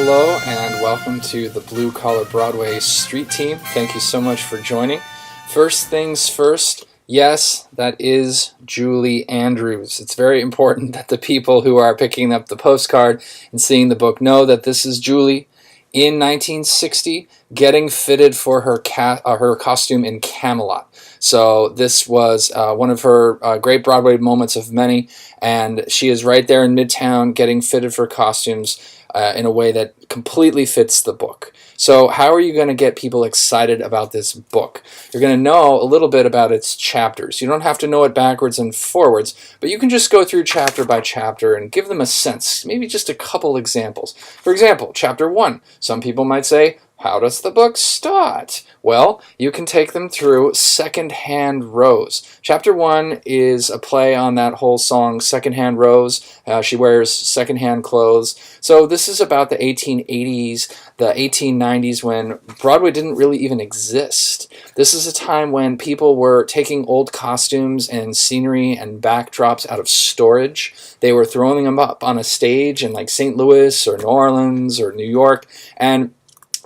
Hello and welcome to the Blue Collar Broadway Street Team. Thank you so much for joining. First things first, yes, that is Julie Andrews. It's very important that the people who are picking up the postcard and seeing the book know that this is Julie in 1960 getting fitted for her costume in Camelot. So this was one of her great Broadway moments of many, and she is right there in Midtown getting fitted for costumes in a way that completely fits the book. So how are you going to get people excited about this book? You're going to know a little bit about its chapters. You don't have to know it backwards and forwards, but you can just go through chapter by chapter and give them a sense, maybe just a couple examples. For example, chapter 1, some people might say, how does the book start? Well, you can take them through Second-Hand Rose. Chapter 1 is a play on that whole song, Second-Hand Rose. She wears second-hand clothes. So this is about the 1880s, the 1890s, when Broadway didn't really even exist. This is a time when people were taking old costumes and scenery and backdrops out of storage. They were throwing them up on a stage in like St. Louis or New Orleans or New York, and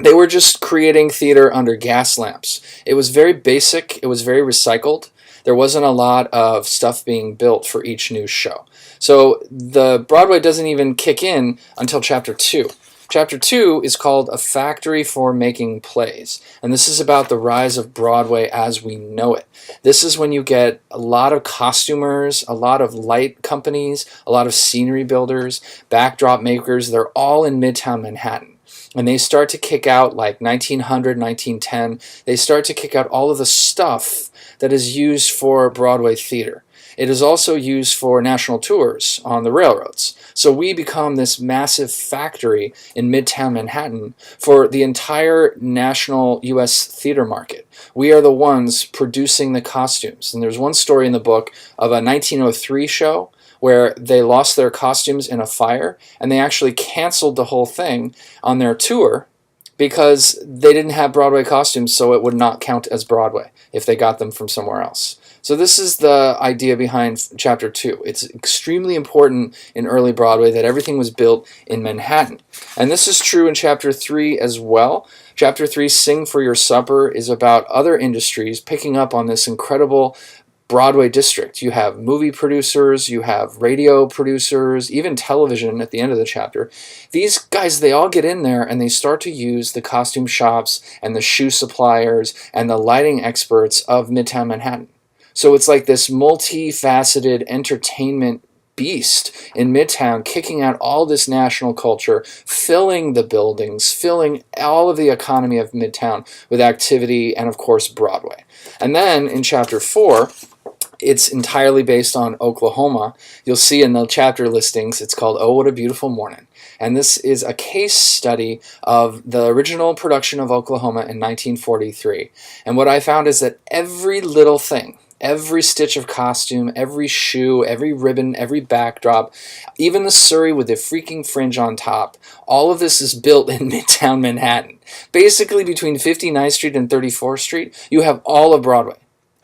they were just creating theater under gas lamps. It was very basic. It was very recycled. There wasn't a lot of stuff being built for each new show. So the Broadway doesn't even kick in until chapter 2. Chapter 2 is called A Factory for Making Plays, and this is about the rise of Broadway as we know it. This is when you get a lot of costumers, a lot of light companies, a lot of scenery builders, backdrop makers. They're all in Midtown Manhattan. And they start to kick out like 1900, 1910. They start to kick out all of the stuff that is used for Broadway theater. It is also used for national tours on the railroads. So we become this massive factory in Midtown Manhattan for the entire national U.S. theater market. We are the ones producing the costumes. And there's one story in the book of a 1903 show where they lost their costumes in a fire, and they actually canceled the whole thing on their tour because they didn't have Broadway costumes, so it would not count as Broadway if they got them from somewhere else. So this is the idea behind chapter 2. It's extremely important in early Broadway that everything was built in Manhattan. And this is true in chapter 3 as well. Chapter 3, Sing for Your Supper, is about other industries picking up on this incredible Broadway district. You have movie producers, you have radio producers, even television at the end of the chapter. These guys, they all get in there and they start to use the costume shops and the shoe suppliers and the lighting experts of Midtown Manhattan. So it's like this multifaceted entertainment beast in Midtown, kicking out all this national culture, filling the buildings, filling all of the economy of Midtown with activity and, of course, Broadway. And then in chapter 4, it's entirely based on Oklahoma. You'll see in the chapter listings, it's called Oh, What a Beautiful Morning. And this is a case study of the original production of Oklahoma in 1943. And what I found is that every little thing, every stitch of costume, every shoe, every ribbon, every backdrop, even the Surrey with the freaking fringe on top, all of this is built in Midtown Manhattan. Basically, between 59th Street and 34th Street, you have all of Broadway.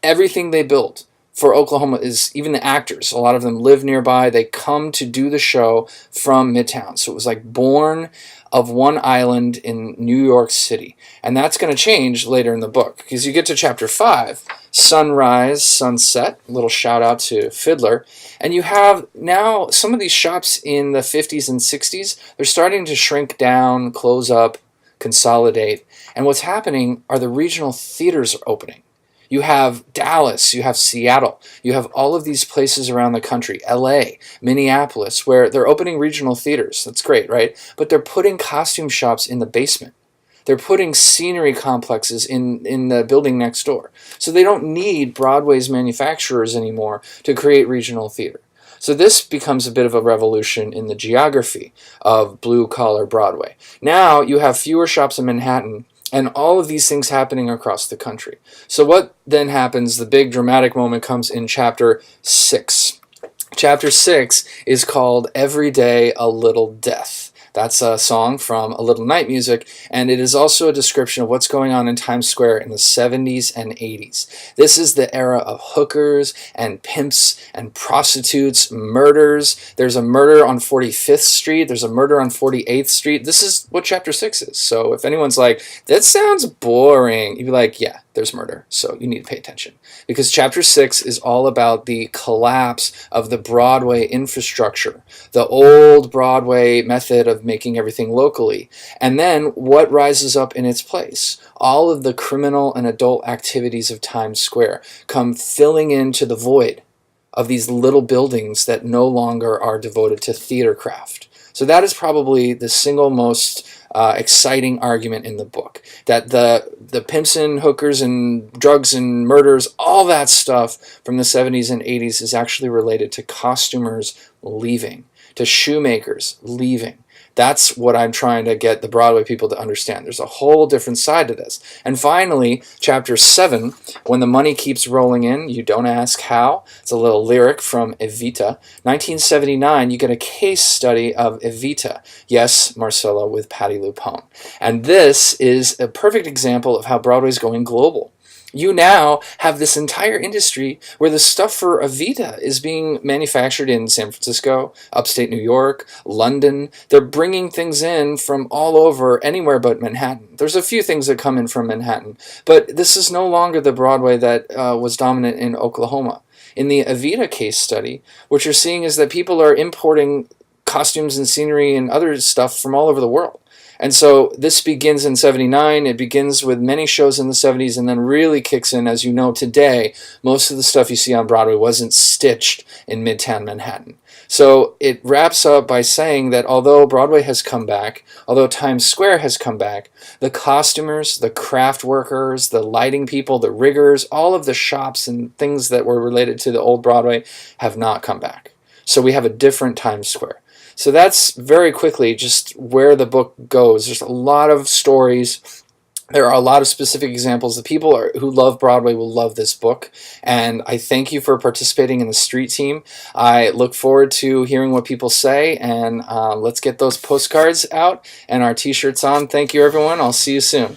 Everything they built for Oklahoma is, even the actors, a lot of them live nearby. They come to do the show from Midtown. So it was like born of one island in New York City. And that's going to change later in the book, because you get to chapter 5, Sunrise, Sunset, a little shout out to Fiddler, and you have now some of these shops in the 50s and 60s, they're starting to shrink down, close up, consolidate, and what's happening are the regional theaters are opening. You have Dallas, you have Seattle, you have all of these places around the country, LA, Minneapolis, where they're opening regional theaters. That's great, right? But they're putting costume shops in the basement. They're putting scenery complexes in the building next door. So they don't need Broadway's manufacturers anymore to create regional theater. So this becomes a bit of a revolution in the geography of blue-collar Broadway. Now you have fewer shops in Manhattan, and all of these things happening across the country. So what then happens, the big dramatic moment comes in chapter 6. Chapter 6 is called Every Day a Little Death. That's a song from A Little Night Music, and it is also a description of what's going on in Times Square in the 70s and 80s. This is the era of hookers and pimps and prostitutes, murders. There's a murder on 45th Street. There's a murder on 48th Street. This is what Chapter 6 is. So if anyone's like, that sounds boring, you'd be like, yeah, there's murder. So you need to pay attention. Because Chapter 6 is all about the collapse of the Broadway infrastructure, the old Broadway method of making everything locally. And then what rises up in its place? All of the criminal and adult activities of Times Square come filling into the void of these little buildings that no longer are devoted to theater craft. So that is probably the single most exciting argument in the book, that the pimps and hookers and drugs and murders, all that stuff from the 70s and 80s is actually related to costumers leaving, to shoemakers leaving. That's what I'm trying to get the Broadway people to understand. There's a whole different side to this. And finally, Chapter 7, when the money keeps rolling in, you don't ask how. It's a little lyric from Evita. 1979, you get a case study of Evita. Yes, Marcella with Patti LuPone. And this is a perfect example of how Broadway's going global. You now have this entire industry where the stuff for Evita is being manufactured in San Francisco, upstate New York, London. They're bringing things in from all over, anywhere but Manhattan. There's a few things that come in from Manhattan, but this is no longer the Broadway that was dominant in Oklahoma. In the Evita case study, what you're seeing is that people are importing costumes and scenery and other stuff from all over the world. And so this begins in 79, it begins with many shows in the 70s, and then really kicks in, as you know today, most of the stuff you see on Broadway wasn't stitched in Midtown Manhattan. So it wraps up by saying that although Broadway has come back, although Times Square has come back, the costumers, the craft workers, the lighting people, the riggers, all of the shops and things that were related to the old Broadway have not come back. So we have a different Times Square. So that's very quickly just where the book goes. There's a lot of stories. There are a lot of specific examples. The people who love Broadway will love this book. And I thank you for participating in the street team. I look forward to hearing what people say. And let's get those postcards out and our t-shirts on. Thank you, everyone. I'll see you soon.